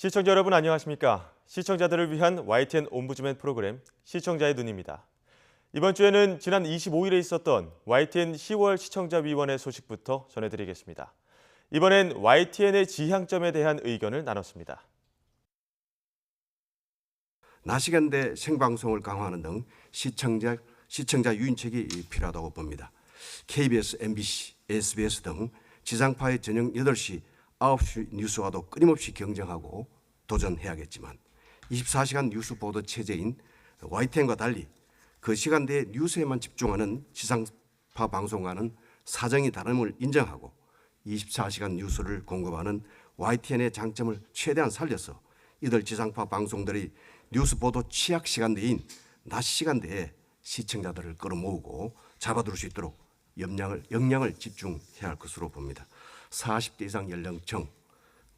시청자 여러분 안녕하십니까? 시청자들을 위한 YTN 옴부즈맨 프로그램 시청자의 눈입니다. 이번 주에는 지난 25일에 있었던 YTN 10월 시청자위원회 소식부터 전해드리겠습니다. 이번엔 YTN의 지향점에 대한 의견을 나눴습니다. 낮 시간대 생방송을 강화하는 등 시청자 유인책이 필요하다고 봅니다. KBS, MBC, SBS 등 지상파의 저녁 8시, 9시 뉴스와도 끊임없이 경쟁하고 도전해야겠지만 24시간 뉴스 보도 체제인 YTN과 달리 그 시간대에 뉴스에만 집중하는 지상파 방송과는 사정이 다름을 인정하고 24시간 뉴스를 공급하는 YTN의 장점을 최대한 살려서 이들 지상파 방송들이 뉴스 보도 취약 시간대인 낮 시간대에 시청자들을 끌어모으고 잡아둘 수 있도록 역량을 집중해야 할 것으로 봅니다. 40대 이상 연령층,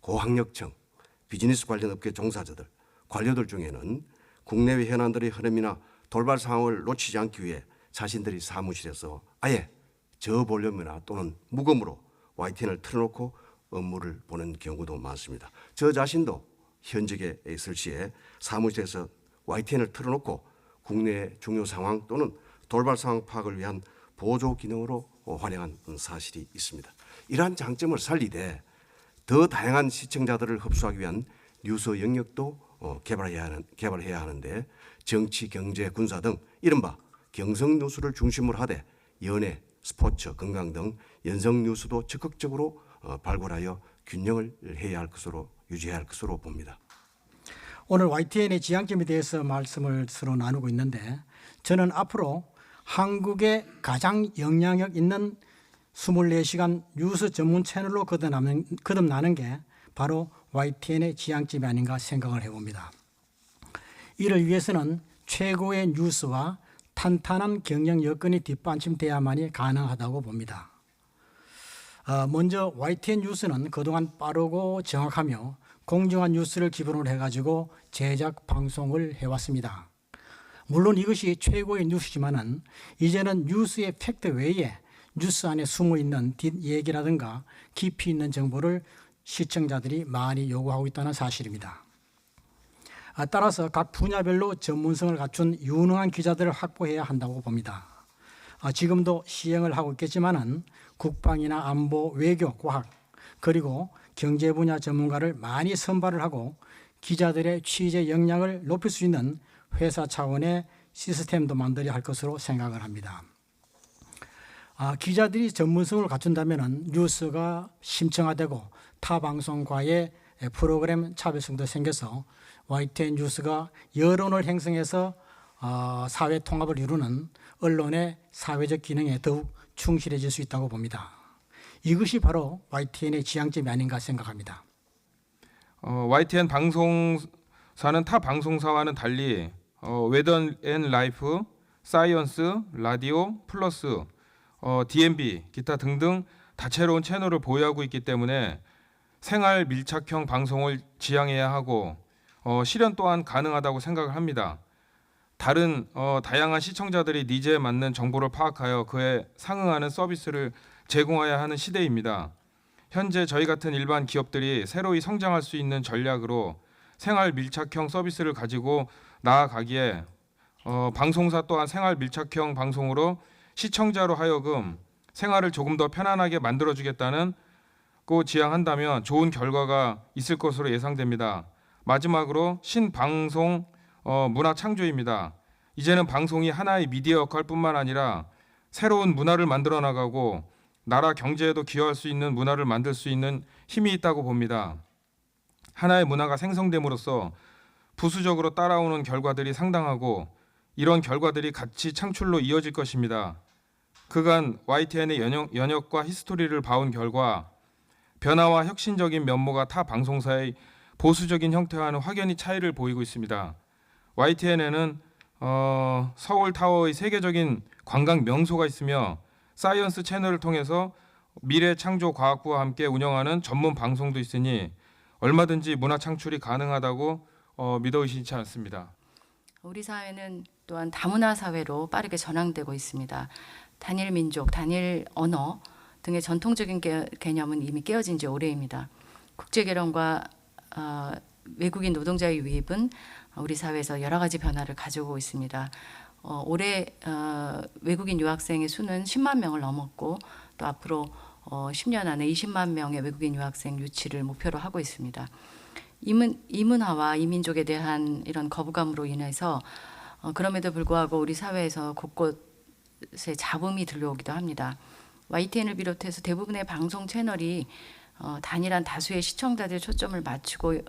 고학력층, 비즈니스 관련 업계 종사자들, 관료들 중에는 국내외 현안들의 흐름이나 돌발 상황을 놓치지 않기 위해 자신들이 사무실에서 아예 저볼륨이나 또는 무음으로 YTN을 틀어놓고 업무를 보는 경우도 많습니다. 저 자신도 현직에 있을 시에 사무실에서 YTN을 틀어놓고 국내 중요 상황 또는 돌발 상황 파악을 위한 보조 기능으로 활용한 사실이 있습니다. 이러한 장점을 살리되 더 다양한 시청자들을 흡수하기 위한 뉴스 영역도 개발해야 하는데 정치, 경제, 군사 등 이른바 경성 뉴스를 중심으로 하되 연예, 스포츠, 건강 등 연성 뉴스도 적극적으로 발굴하여 균형을 유지해야 할 것으로 봅니다. 오늘 YTN의 지향점에 대해서 말씀을 서로 나누고 있는데 저는 앞으로 한국의 가장 영향력 있는 24시간 뉴스 전문 채널로 거듭나는 게 바로 YTN의 지향점이 아닌가 생각을 해봅니다. 이를 위해서는 최고의 뉴스와 탄탄한 경영 여건이 뒷받침돼야만이 가능하다고 봅니다. 먼저 YTN 뉴스는 그동안 빠르고 정확하며 공정한 뉴스를 기본으로 해가지고 제작 방송을 해왔습니다. 물론 이것이 최고의 뉴스지만은 이제는 뉴스의 팩트 외에 뉴스 안에 숨어있는 뒷얘기라든가 깊이 있는 정보를 시청자들이 많이 요구하고 있다는 사실입니다. 따라서 각 분야별로 전문성을 갖춘 유능한 기자들을 확보해야 한다고 봅니다. 지금도 시행을 하고 있겠지만은 국방이나 안보, 외교, 과학 그리고 경제 분야 전문가를 많이 선발을 하고 기자들의 취재 역량을 높일 수 있는 회사 차원의 시스템도 만들어야 할 것으로 생각을 합니다. 기자들이 전문성을 갖춘다면 뉴스가 심층화되고 타 방송과의 프로그램 차별성도 생겨서 YTN 뉴스가 여론을 형성해서 사회 통합을 이루는 언론의 사회적 기능에 더욱 충실해질 수 있다고 봅니다. 이것이 바로 YTN의 지향점이 아닌가 생각합니다. YTN 방송사는 타 방송사와는 달리 웨더 앤 라이프, 사이언스, 라디오, 플러스, DMB, 기타 등등 다채로운 채널을 보유하고 있기 때문에 생활 밀착형 방송을 지향해야 하고 실현 또한 가능하다고 생각을 합니다. 다른 다양한 시청자들이 니즈에 맞는 정보를 파악하여 그에 상응하는 서비스를 제공해야 하는 시대입니다. 현재 저희 같은 일반 기업들이 새로이 성장할 수 있는 전략으로 생활 밀착형 서비스를 가지고 나아가기에 방송사 또한 생활 밀착형 방송으로 시청자로 하여금 생활을 조금 더 편안하게 만들어주겠다는 고 지향한다면 좋은 결과가 있을 것으로 예상됩니다. 마지막으로 신방송 문화 창조입니다. 이제는 방송이 하나의 미디어 역할뿐만 아니라 새로운 문화를 만들어 나가고 나라 경제에도 기여할 수 있는 문화를 만들 수 있는 힘이 있다고 봅니다. 하나의 문화가 생성됨으로써 부수적으로 따라오는 결과들이 상당하고 이런 결과들이 가치 창출로 이어질 것입니다. 그간 YTN의 연역과 히스토리를 봐온 결과 변화와 혁신적인 면모가 타 방송사의 보수적인 형태와는 확연히 차이를 보이고 있습니다. YTN에는 서울타워의 세계적인 관광 명소가 있으며 사이언스 채널을 통해서 미래창조과학부와 함께 운영하는 전문 방송도 있으니 얼마든지 문화 창출이 가능하다고 믿어 의심치 않습니다. 우리 사회는 또한 다문화 사회로 빠르게 전환되고 있습니다. 단일 민족, 단일 언어 등의 전통적인 개념은 이미 깨어진 지 오래입니다. 국제 결혼과 외국인 노동자의 유입은 우리 사회에서 여러 가지 변화를 가져오고 있습니다. 올해 외국인 유학생의 수는 10만 명을 넘었고 또 앞으로 10년 안에 20만 명의 외국인 유학생 유치를 목표로 하고 있습니다. 이문화와 이민족에 대한 이런 거부감으로 인해서 그럼에도 불구하고 우리 사회에서 곳곳에 잡음이 들려오기도 합니다. YTN을 비롯해서 대부분의 방송 채널이 단일한 다수의 시청자들의 초점을 맞추고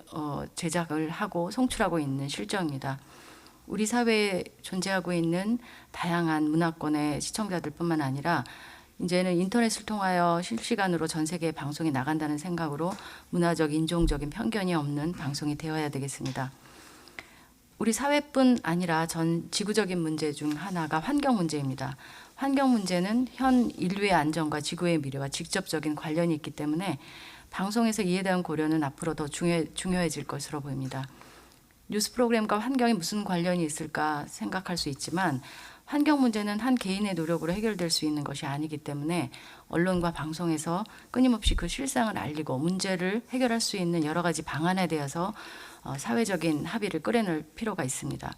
제작을 하고 송출하고 있는 실정입니다. 우리 사회에 존재하고 있는 다양한 문화권의 시청자들뿐만 아니라 이제는 인터넷을 통하여 실시간으로 전 세계에 방송이 나간다는 생각으로 문화적, 인종적인 편견이 없는 방송이 되어야 되겠습니다. 우리 사회뿐 아니라 전 지구적인 문제 중 하나가 환경 문제입니다. 환경 문제는 현 인류의 안전과 지구의 미래와 직접적인 관련이 있기 때문에 방송에서 이에 대한 고려는 앞으로 더 중요해질 것으로 보입니다. 뉴스 프로그램과 환경이 무슨 관련이 있을까 생각할 수 있지만 환경 문제는 한 개인의 노력으로 해결될 수 있는 것이 아니기 때문에 언론과 방송에서 끊임없이 그 실상을 알리고 문제를 해결할 수 있는 여러 가지 방안에 대해서 사회적인 합의를 끌어낼 필요가 있습니다.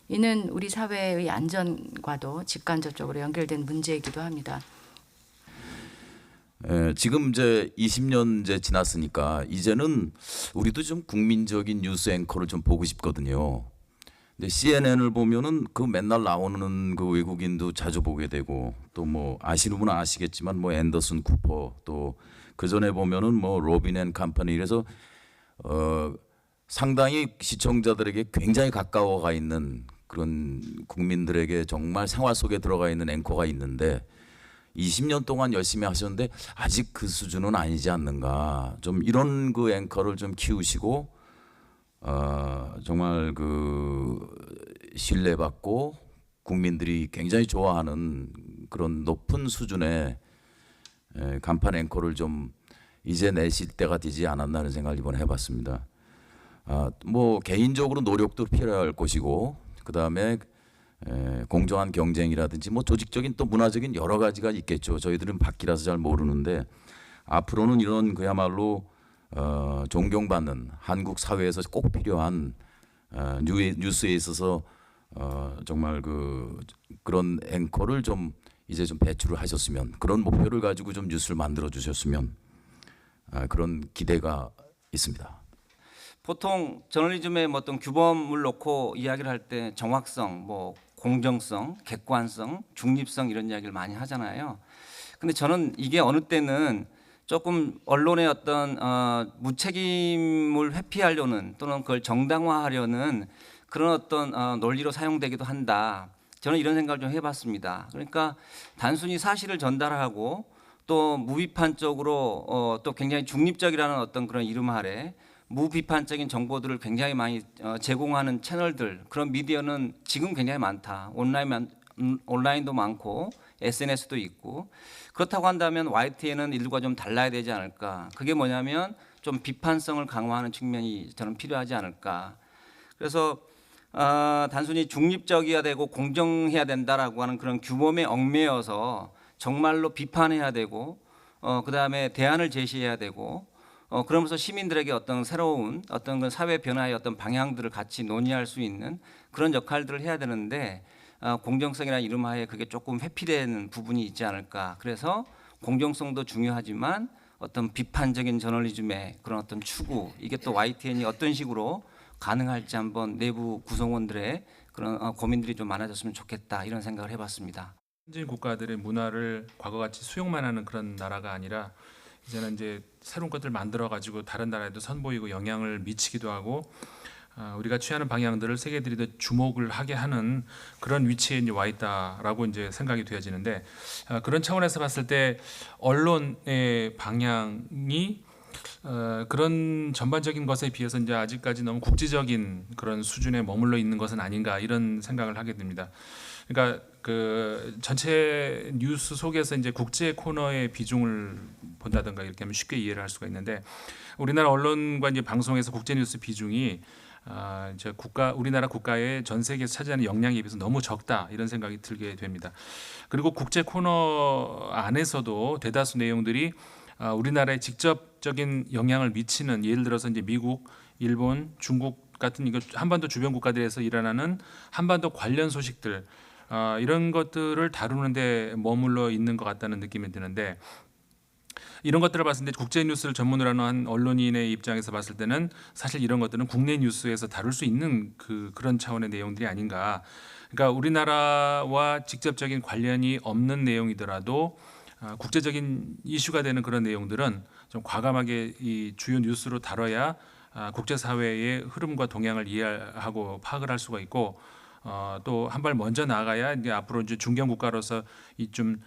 이는 우리 사회의 안전과도 직간접적으로 연결된 문제이기도 합니다. 지금 이제 20년 이제 지났으니까 이제는 우리도 좀 국민적인 뉴스 앵커를 좀 보고 싶거든요. 근데 CNN을 보면은 그 맨날 나오는 그 외국인도 자주 보게 되고 또 뭐 아시는 분은 아시겠지만 뭐 앤더슨 쿠퍼 또 그 전에 보면은 뭐 로빈 앤 컴퍼니 이래서 상당히 시청자들에게 굉장히 가까워가 있는 그런 국민들에게 정말 생활 속에 들어가 있는 앵커가 있는데 20년 동안 열심히 하셨는데 아직 그 수준은 아니지 않는가. 좀 이런 그 앵커를 좀 키우시고 정말 그 신뢰받고 국민들이 굉장히 좋아하는 그런 높은 수준의 간판 앵커를 좀 이제 내실 때가 되지 않았나 하는 생각을 이번에 해봤습니다. 뭐 개인적으로 노력도 필요할 것이고 그 다음에 공정한 경쟁이라든지 뭐 조직적인 또 문화적인 여러 가지가 있겠죠. 저희들은 밖이라서 잘 모르는데 앞으로는 이런 그야말로 존경받는 한국 사회에서 꼭 필요한 뉴스에 있어서 정말 그런 앵커를 좀 이제 좀 배출을 하셨으면 그런 목표를 가지고 좀 뉴스를 만들어 주셨으면 그런 기대가 있습니다. 보통 저널리즘의 어떤 규범을 놓고 이야기를 할 때 정확성, 뭐 공정성, 객관성, 중립성 이런 이야기를 많이 하잖아요. 근데 저는 이게 어느 때는 조금 언론의 어떤 무책임을 회피하려는 또는 그걸 정당화하려는 그런 어떤 논리로 사용되기도 한다. 저는 이런 생각을 좀 해봤습니다. 그러니까 단순히 사실을 전달하고 또 무비판적으로 또 굉장히 중립적이라는 어떤 그런 이름 아래 무비판적인 정보들을 굉장히 많이 제공하는 채널들, 그런 미디어는 지금 굉장히 많다. 온라인도 많고 SNS도 있고. 그렇다고 한다면 YTN은 일과 좀 달라야 되지 않을까. 그게 뭐냐면 좀 비판성을 강화하는 측면이 저는 필요하지 않을까. 그래서 단순히 중립적이어야 되고 공정해야 된다라고 하는 그런 규범에 얽매여서 정말로 비판해야 되고 그다음에 대안을 제시해야 되고 그러면서 시민들에게 어떤 새로운 어떤 그 사회 변화의 어떤 방향들을 같이 논의할 수 있는 그런 역할들을 해야 되는데 공정성이라는 이름하에 그게 조금 회피되는 부분이 있지 않을까. 그래서 공정성도 중요하지만 어떤 비판적인 저널리즘의 그런 어떤 추구, 이게 또 YTN이 어떤 식으로 가능할지 한번 내부 구성원들의 그런 고민들이 좀 많아졌으면 좋겠다, 이런 생각을 해봤습니다. 선진 국가들의 문화를 과거같이 수용만 하는 그런 나라가 아니라 이제는 이제 새로운 것들 만들어 가지고 다른 나라에도 선보이고 영향을 미치기도 하고 우리가 취하는 방향들을 세계들이 더 주목을 하게 하는 그런 위치에 이제 와 있다라고 이제 생각이 되어지는데 그런 차원에서 봤을 때 언론의 방향이 그런 전반적인 것에 비해서 이제 아직까지 너무 국지적인 그런 수준에 머물러 있는 것은 아닌가, 이런 생각을 하게 됩니다. 그러니까 그 전체 뉴스 속에서 이제 국제 코너의 비중을 본다든가 이렇게 하면 쉽게 이해를 할 수가 있는데 우리나라 언론과 이제 방송에서 국제 뉴스 비중이 이제 우리나라 국가의 전 세계에서 차지하는 영향에 비해서 너무 적다, 이런 생각이 들게 됩니다. 그리고 국제 코너 안에서도 대다수 내용들이 우리나라에 직접적인 영향을 미치는, 예를 들어서 이제 미국, 일본, 중국 같은 이거 한반도 주변 국가들에서 일어나는 한반도 관련 소식들 이런 것들을 다루는데 머물러 있는 것 같다는 느낌이 드는데 이런 것들을 봤을 때 국제 뉴스를 전문으로 하는 한 언론인의 입장에서 봤을 때는 사실 이런 것들은 국내 뉴스에서 다룰 수 있는 그런 차원의 내용들이 아닌가. 그러니까 우리나라와 직접적인 관련이 없는 내용이더라도 국제적인 이슈가 되는 그런 내용들은 좀 과감하게 이 주요 뉴스로 다뤄야 국제사회의 흐름과 동향을 이해하고 파악을 할 수가 있고 또 한 발 먼저 나가야 이제 앞으로 이제 중견 국가로서 이 좀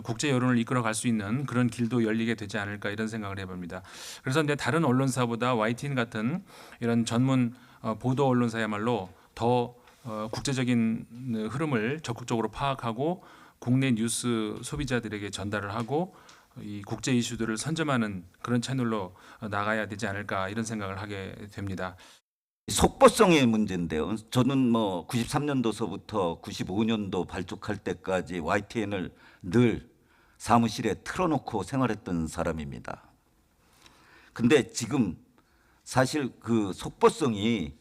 국제 여론을 이끌어갈 수 있는 그런 길도 열리게 되지 않을까 이런 생각을 해봅니다. 그래서 이제 다른 언론사보다 YTN 같은 이런 전문 보도 언론사야말로 더 국제적인 흐름을 적극적으로 파악하고 국내 뉴스 소비자들에게 전달을 하고 이 국제 이슈들을 선점하는 그런 채널로 나가야 되지 않을까 이런 생각을 하게 됩니다. 속보성의 문제인데요. 저는 뭐 93년도서부터 95년도 발족할 때까지 YTN을 늘 사무실에 틀어놓고 생활했던 사람입니다. 근데 지금 사실 그 속보성이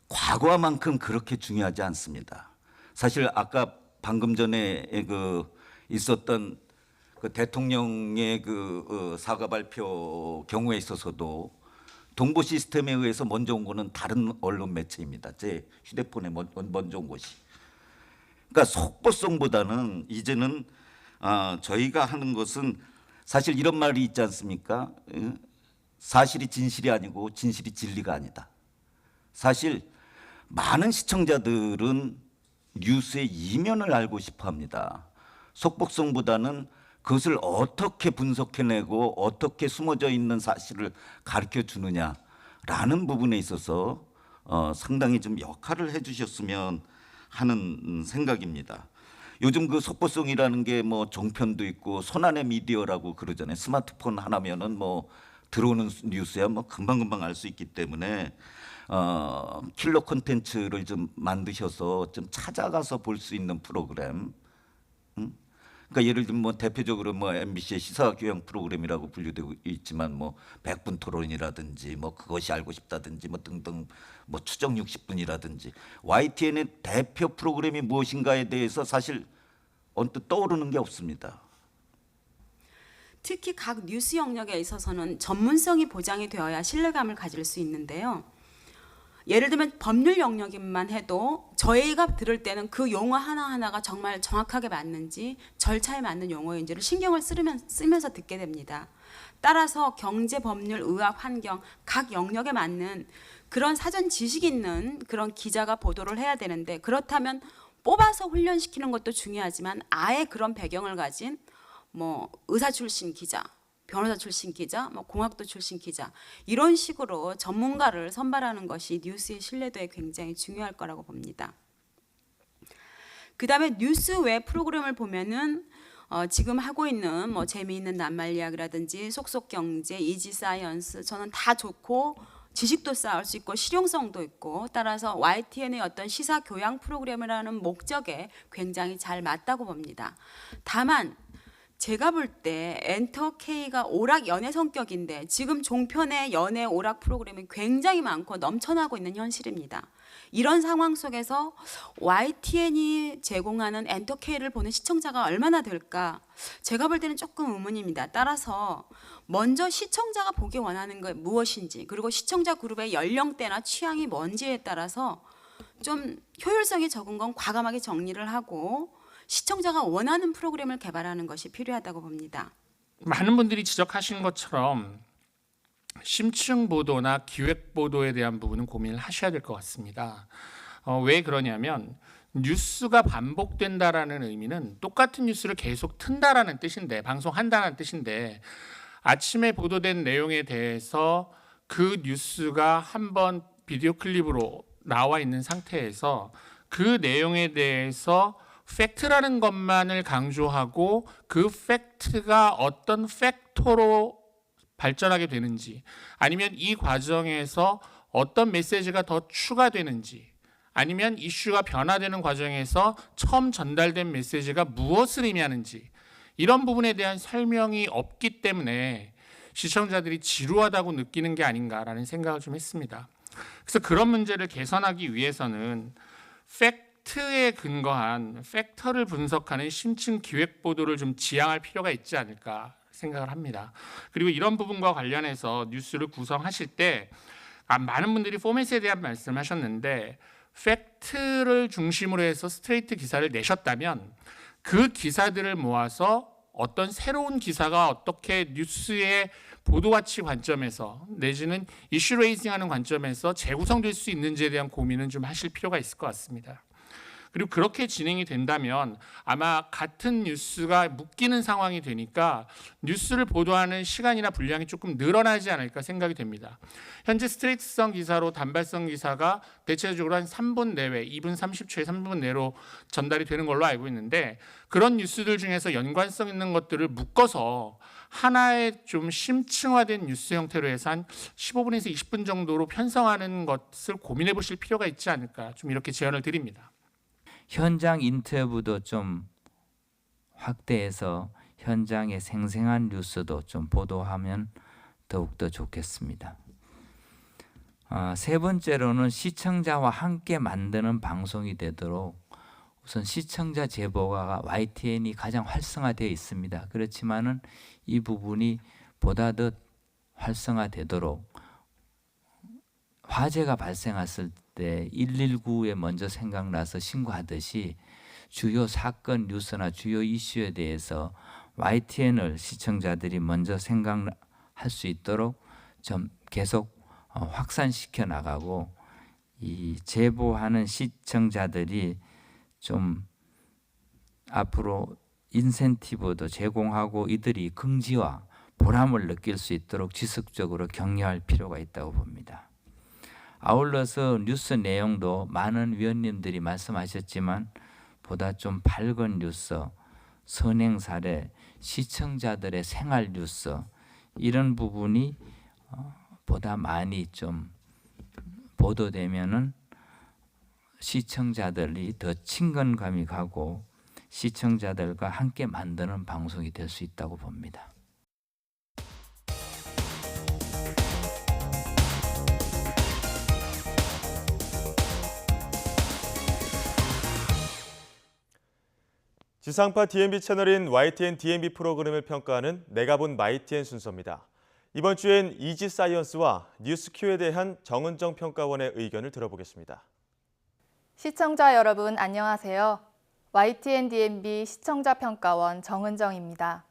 과거만큼 그렇게 중요하지 않습니다. 사실 아까 방금 전에 있었던 그 대통령의 사과 발표 경우에 있어서도 동보 시스템에 의해서 먼저 온 거는 다른 언론 매체입니다. 제 휴대폰에 먼저 온 것이. 그러니까 속보성보다는 이제는 저희가 하는 것은 사실 이런 말이 있지 않습니까? 사실이 진실이 아니고 진실이 진리가 아니다. 사실 많은 시청자들은 뉴스의 이면을 알고 싶어 합니다. 속보성보다는 그것을 어떻게 분석해내고 어떻게 숨어져 있는 사실을 가르쳐 주느냐라는 부분에 있어서 상당히 좀 역할을 해주셨으면 하는 생각입니다. 요즘 그 속보성이라는 게 뭐 종편도 있고 손안의 미디어라고 그러잖아요. 스마트폰 하나면은 뭐 들어오는 뉴스야 뭐 금방금방 알 수 있기 때문에 킬러 콘텐츠를 좀 만드셔서 좀 찾아가서 볼 수 있는 프로그램. 그러니까 예를 들면 뭐 대표적으로 뭐 MBC의 시사 교양 프로그램이라고 분류되고 있지만 뭐 100분 토론이라든지 뭐 그것이 알고 싶다든지 뭐 등등 뭐 추정 60분이라든지 YTN의 대표 프로그램이 무엇인가에 대해서 사실 언뜻 떠오르는 게 없습니다. 특히 각 뉴스 영역에 있어서는 전문성이 보장이 되어야 신뢰감을 가질 수 있는데요. 예를 들면 법률 영역만 해도 저희가 들을 때는 그 용어 하나하나가 정말 정확하게 맞는지 절차에 맞는 용어인지를 신경을 쓰면서 듣게 됩니다. 따라서 경제, 법률, 의학, 환경 각 영역에 맞는 그런 사전 지식 있는 그런 기자가 보도를 해야 되는데 그렇다면 뽑아서 훈련시키는 것도 중요하지만 아예 그런 배경을 가진 뭐 의사 출신 기자, 변호사 출신 기자, 뭐 공학도 출신 기자 이런 식으로 전문가를 선발하는 것이 뉴스의 신뢰도에 굉장히 중요할 거라고 봅니다. 그다음에 뉴스 외 프로그램을 보면은 지금 하고 있는 뭐 재미있는 낱말 이야기라든지 속속경제, 이지사이언스 저는 다 좋고 지식도 쌓을 수 있고 실용성도 있고 따라서 YTN의 어떤 시사 교양 프로그램이라는 목적에 굉장히 잘 맞다고 봅니다. 다만 제가 볼 때 엔터K가 오락 연애 성격인데 지금 종편의 연애 오락 프로그램이 굉장히 많고 넘쳐나고 있는 현실입니다. 이런 상황 속에서 YTN이 제공하는 엔터K를 보는 시청자가 얼마나 될까? 제가 볼 때는 조금 의문입니다. 따라서 먼저 시청자가 보기 원하는 게 무엇인지 그리고 시청자 그룹의 연령대나 취향이 뭔지에 따라서 좀 효율성이 적은 건 과감하게 정리를 하고 시청자가 원하는 프로그램을 개발하는 것이 필요하다고 봅니다. 많은 분들이 지적하신 것처럼 심층 보도나 기획 보도에 대한 부분은 고민을 하셔야 될 것 같습니다. 왜 그러냐면 뉴스가 반복된다라는 의미는 똑같은 뉴스를 계속 튼다라는 뜻인데 방송한다는 뜻인데 아침에 보도된 내용에 대해서 그 뉴스가 한번 비디오 클립으로 나와 있는 상태에서 그 내용에 대해서 팩트라는 것만을 강조하고 그 팩트가 어떤 팩토로 발전하게 되는지 아니면 이 과정에서 어떤 메시지가 더 추가되는지 아니면 이슈가 변화되는 과정에서 처음 전달된 메시지가 무엇을 의미하는지 이런 부분에 대한 설명이 없기 때문에 시청자들이 지루하다고 느끼는 게 아닌가라는 생각을 좀 했습니다. 그래서 그런 문제를 개선하기 위해서는 팩트에 근거한 팩터를 분석하는 심층 기획 보도를 좀 지향할 필요가 있지 않을까 생각을 합니다. 그리고 이런 부분과 관련해서 뉴스를 구성하실 때 많은 분들이 포맷에 대한 말씀을 하셨는데 팩트를 중심으로 해서 스트레이트 기사를 내셨다면 그 기사들을 모아서 어떤 새로운 기사가 어떻게 뉴스의 보도 가치 관점에서 내지는 이슈 레이징하는 관점에서 재구성될 수 있는지에 대한 고민은 좀 하실 필요가 있을 것 같습니다. 그리고 그렇게 진행이 된다면 아마 같은 뉴스가 묶이는 상황이 되니까 뉴스를 보도하는 시간이나 분량이 조금 늘어나지 않을까 생각이 됩니다. 현재 스트레이트성 기사로 단발성 기사가 대체적으로 한 3분 내외, 2분 30초에 3분 내로 전달이 되는 걸로 알고 있는데 그런 뉴스들 중에서 연관성 있는 것들을 묶어서 하나의 좀 심층화된 뉴스 형태로 해서 한 15분에서 20분 정도로 편성하는 것을 고민해 보실 필요가 있지 않을까 좀 이렇게 제안을 드립니다. 현장 인터뷰도 좀 확대해서 현장의 생생한 뉴스도 좀 보도하면 더욱더 좋겠습니다. 세 번째로는 시청자와 함께 만드는 방송이 되도록 우선 시청자 제보가 YTN이 가장 활성화되어 있습니다. 그렇지만은 이 부분이 보다 더 활성화되도록 화재가 발생했을 때 119에 먼저 생각나서 신고하듯이 주요 사건 뉴스나 주요 이슈에 대해서 YTN을 시청자들이 먼저 생각할 수 있도록 좀 계속 확산시켜 나가고 이 제보하는 시청자들이 좀 앞으로 인센티브도 제공하고 이들이 긍지와 보람을 느낄 수 있도록 지속적으로 격려할 필요가 있다고 봅니다. 아울러서 뉴스 내용도 많은 위원님들이 말씀하셨지만 보다 좀 밝은 뉴스, 선행 사례, 시청자들의 생활 뉴스 이런 부분이 보다 많이 좀 보도되면은 시청자들이 더 친근감이 가고 시청자들과 함께 만드는 방송이 될 수 있다고 봅니다. 지상파 DMB 채널인 YTN DMB 프로그램을 평가하는 내가 본 YTN 순서입니다. 이번 주엔 이지사이언스와 뉴스큐에 대한 정은정 평가원의 의견을 들어보겠습니다. 시청자 여러분 안녕하세요. YTN DMB 시청자평가원 정은정입니다.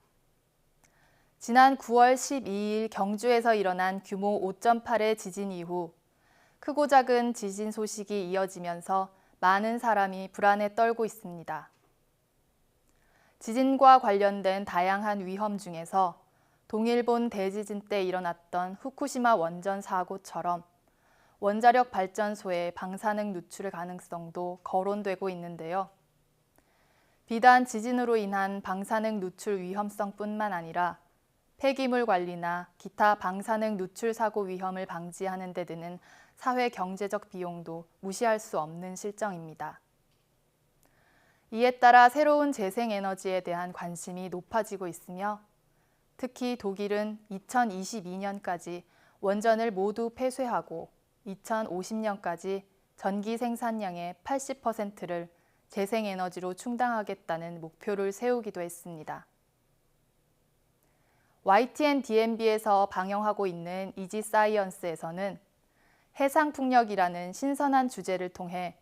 지난 9월 12일 경주에서 일어난 규모 5.8의 지진 이후 크고 작은 지진 소식이 이어지면서 많은 사람이 불안에 떨고 있습니다. 지진과 관련된 다양한 위험 중에서 동일본 대지진 때 일어났던 후쿠시마 원전 사고처럼 원자력 발전소의 방사능 누출 가능성도 거론되고 있는데요. 비단 지진으로 인한 방사능 누출 위험성뿐만 아니라 폐기물 관리나 기타 방사능 누출 사고 위험을 방지하는 데 드는 사회 경제적 비용도 무시할 수 없는 실정입니다. 이에 따라 새로운 재생에너지에 대한 관심이 높아지고 있으며 특히 독일은 2022년까지 원전을 모두 폐쇄하고 2050년까지 전기 생산량의 80%를 재생에너지로 충당하겠다는 목표를 세우기도 했습니다. YTN DMB에서 방영하고 있는 이지사이언스에서는 해상풍력이라는 신선한 주제를 통해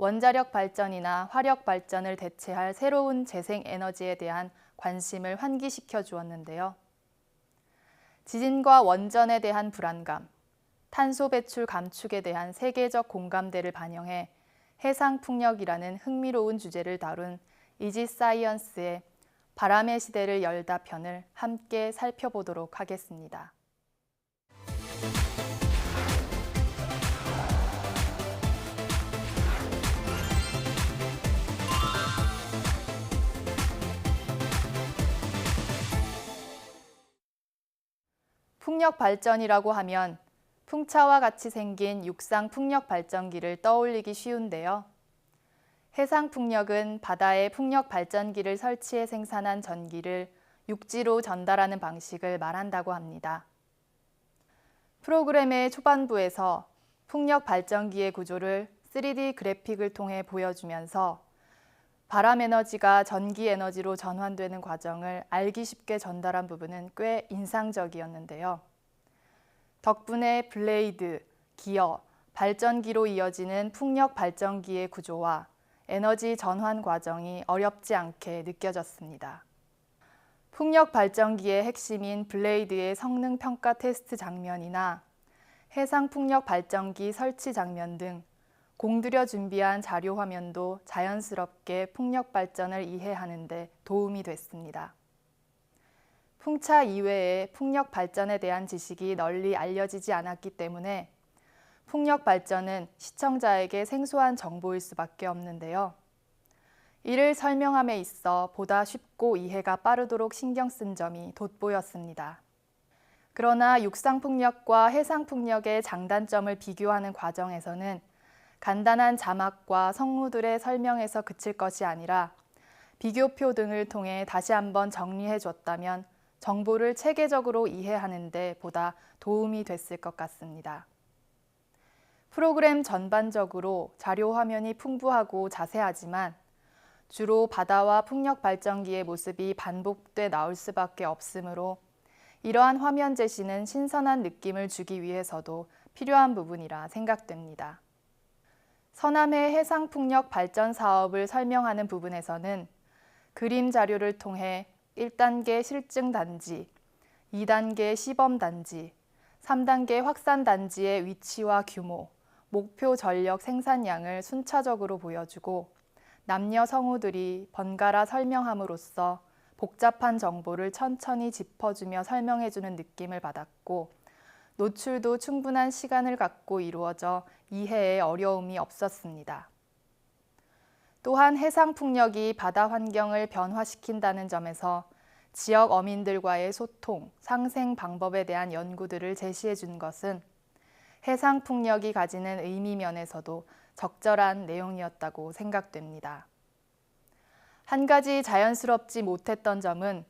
원자력 발전이나 화력 발전을 대체할 새로운 재생에너지에 대한 관심을 환기시켜 주었는데요. 지진과 원전에 대한 불안감, 탄소 배출 감축에 대한 세계적 공감대를 반영해 해상풍력이라는 흥미로운 주제를 다룬 이지사이언스의 바람의 시대를 열다 편을 함께 살펴보도록 하겠습니다. 풍력 발전이라고 하면 풍차와 같이 생긴 육상 풍력 발전기를 떠올리기 쉬운데요. 해상 풍력은 바다에 풍력 발전기를 설치해 생산한 전기를 육지로 전달하는 방식을 말한다고 합니다. 프로그램의 초반부에서 풍력 발전기의 구조를 3D 그래픽을 통해 보여주면서 바람 에너지가 전기 에너지로 전환되는 과정을 알기 쉽게 전달한 부분은 꽤 인상적이었는데요. 덕분에 블레이드, 기어, 발전기로 이어지는 풍력 발전기의 구조와 에너지 전환 과정이 어렵지 않게 느껴졌습니다. 풍력 발전기의 핵심인 블레이드의 성능 평가 테스트 장면이나 해상 풍력 발전기 설치 장면 등 공들여 준비한 자료 화면도 자연스럽게 풍력 발전을 이해하는 데 도움이 됐습니다. 풍차 이외에 풍력 발전에 대한 지식이 널리 알려지지 않았기 때문에 풍력 발전은 시청자에게 생소한 정보일 수밖에 없는데요. 이를 설명함에 있어 보다 쉽고 이해가 빠르도록 신경 쓴 점이 돋보였습니다. 그러나 육상풍력과 해상풍력의 장단점을 비교하는 과정에서는 간단한 자막과 성무들의 설명에서 그칠 것이 아니라 비교표 등을 통해 다시 한번 정리해 줬다면 정보를 체계적으로 이해하는 데 보다 도움이 됐을 것 같습니다. 프로그램 전반적으로 자료 화면이 풍부하고 자세하지만 주로 바다와 풍력 발전기의 모습이 반복돼 나올 수밖에 없으므로 이러한 화면 제시는 신선한 느낌을 주기 위해서도 필요한 부분이라 생각됩니다. 서남해 해상풍력 발전 사업을 설명하는 부분에서는 그림 자료를 통해 1단계 실증 단지, 2단계 시범 단지, 3단계 확산 단지의 위치와 규모, 목표 전력 생산량을 순차적으로 보여주고 남녀 성우들이 번갈아 설명함으로써 복잡한 정보를 천천히 짚어주며 설명해주는 느낌을 받았고 노출도 충분한 시간을 갖고 이루어져 이해에 어려움이 없었습니다. 또한 해상풍력이 바다 환경을 변화시킨다는 점에서 지역 어민들과의 소통, 상생 방법에 대한 연구들을 제시해 준 것은 해상풍력이 가지는 의미 면에서도 적절한 내용이었다고 생각됩니다. 한 가지 자연스럽지 못했던 점은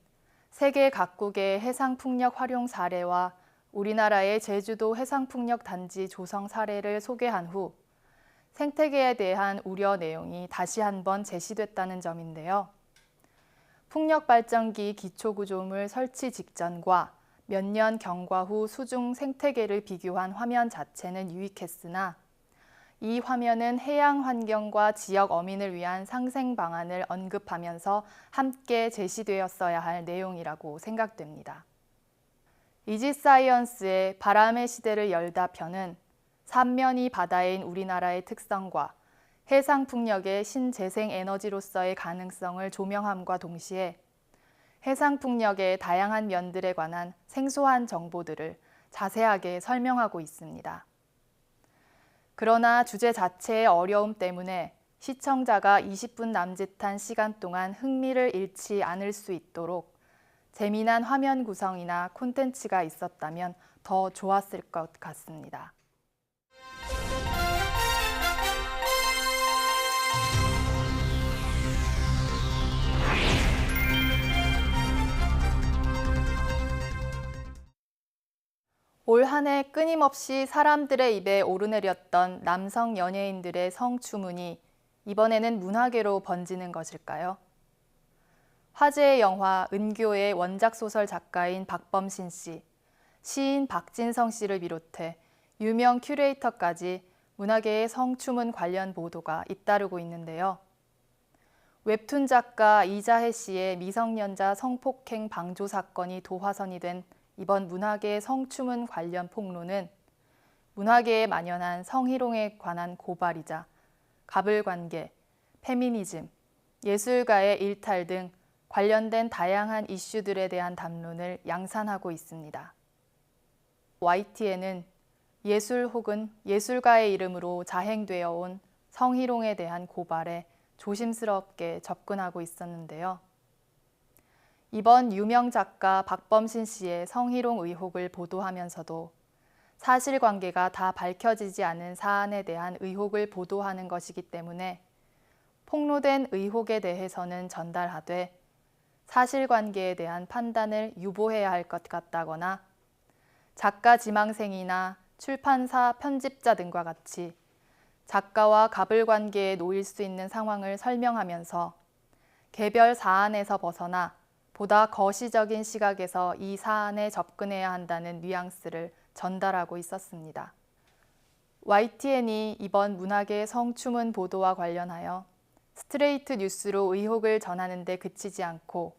세계 각국의 해상풍력 활용 사례와 우리나라의 제주도 해상풍력 단지 조성 사례를 소개한 후 생태계에 대한 우려 내용이 다시 한번 제시됐다는 점인데요. 풍력 발전기 기초구조물 설치 직전과 몇 년 경과 후 수중 생태계를 비교한 화면 자체는 유익했으나 이 화면은 해양 환경과 지역 어민을 위한 상생 방안을 언급하면서 함께 제시되었어야 할 내용이라고 생각됩니다. 이지사이언스의 바람의 시대를 열다 편은 삼면이 바다인 우리나라의 특성과 해상풍력의 신재생 에너지로서의 가능성을 조명함과 동시에 해상풍력의 다양한 면들에 관한 생소한 정보들을 자세하게 설명하고 있습니다. 그러나 주제 자체의 어려움 때문에 시청자가 20분 남짓한 시간 동안 흥미를 잃지 않을 수 있도록 재미난 화면 구성이나 콘텐츠가 있었다면 더 좋았을 것 같습니다. 올 한 해 끊임없이 사람들의 입에 오르내렸던 남성 연예인들의 성추문이 이번에는 문화계로 번지는 것일까요? 화제의 영화 은교의 원작 소설 작가인 박범신 씨, 시인 박진성 씨를 비롯해 유명 큐레이터까지 문화계의 성추문 관련 보도가 잇따르고 있는데요. 웹툰 작가 이자혜 씨의 미성년자 성폭행 방조 사건이 도화선이 된 이번 문화계 성추문 관련 폭로는 문화계에 만연한 성희롱에 관한 고발이자 가불관계, 페미니즘, 예술가의 일탈 등 관련된 다양한 이슈들에 대한 담론을 양산하고 있습니다. YTN은 예술 혹은 예술가의 이름으로 자행되어 온 성희롱에 대한 고발에 조심스럽게 접근하고 있었는데요. 이번 유명 작가 박범신 씨의 성희롱 의혹을 보도하면서도 사실관계가 다 밝혀지지 않은 사안에 대한 의혹을 보도하는 것이기 때문에 폭로된 의혹에 대해서는 전달하되 사실관계에 대한 판단을 유보해야 할 것 같다거나 작가 지망생이나 출판사 편집자 등과 같이 작가와 갑을관계에 놓일 수 있는 상황을 설명하면서 개별 사안에서 벗어나 보다 거시적인 시각에서 이 사안에 접근해야 한다는 뉘앙스를 전달하고 있었습니다. YTN이 이번 문학의 성추문 보도와 관련하여 스트레이트 뉴스로 의혹을 전하는 데 그치지 않고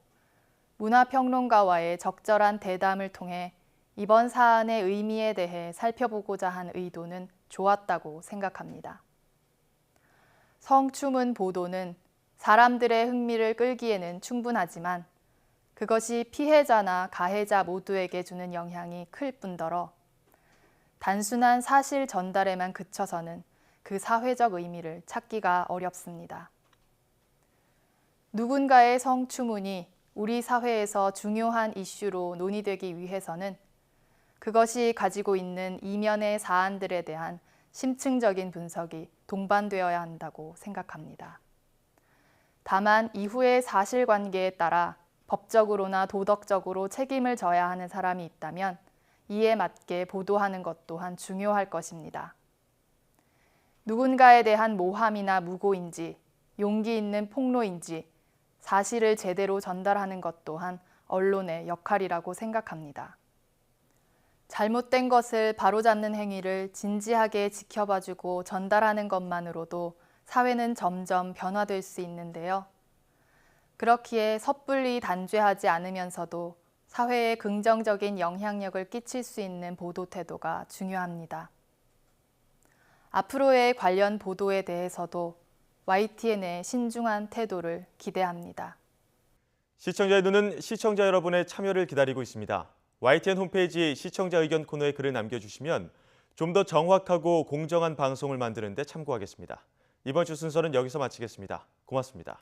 문화평론가와의 적절한 대담을 통해 이번 사안의 의미에 대해 살펴보고자 한 의도는 좋았다고 생각합니다. 성추문 보도는 사람들의 흥미를 끌기에는 충분하지만 그것이 피해자나 가해자 모두에게 주는 영향이 클 뿐더러 단순한 사실 전달에만 그쳐서는 그 사회적 의미를 찾기가 어렵습니다. 누군가의 성추문이 우리 사회에서 중요한 이슈로 논의되기 위해서는 그것이 가지고 있는 이면의 사안들에 대한 심층적인 분석이 동반되어야 한다고 생각합니다. 다만 이후의 사실관계에 따라 법적으로나 도덕적으로 책임을 져야 하는 사람이 있다면 이에 맞게 보도하는 것 또한 중요할 것입니다. 누군가에 대한 모함이나 무고인지, 용기 있는 폭로인지 사실을 제대로 전달하는 것 또한 언론의 역할이라고 생각합니다. 잘못된 것을 바로잡는 행위를 진지하게 지켜봐주고 전달하는 것만으로도 사회는 점점 변화될 수 있는데요. 그렇기에 섣불리 단죄하지 않으면서도 사회에 긍정적인 영향력을 끼칠 수 있는 보도 태도가 중요합니다. 앞으로의 관련 보도에 대해서도 YTN의 신중한 태도를 기대합니다. 시청자의 눈은 시청자 여러분의 참여를 기다리고 있습니다. YTN 홈페이지 시청자 의견 코너에 글을 남겨주시면 좀 더 정확하고 공정한 방송을 만드는 데 참고하겠습니다. 이번 주 순서는 여기서 마치겠습니다. 고맙습니다.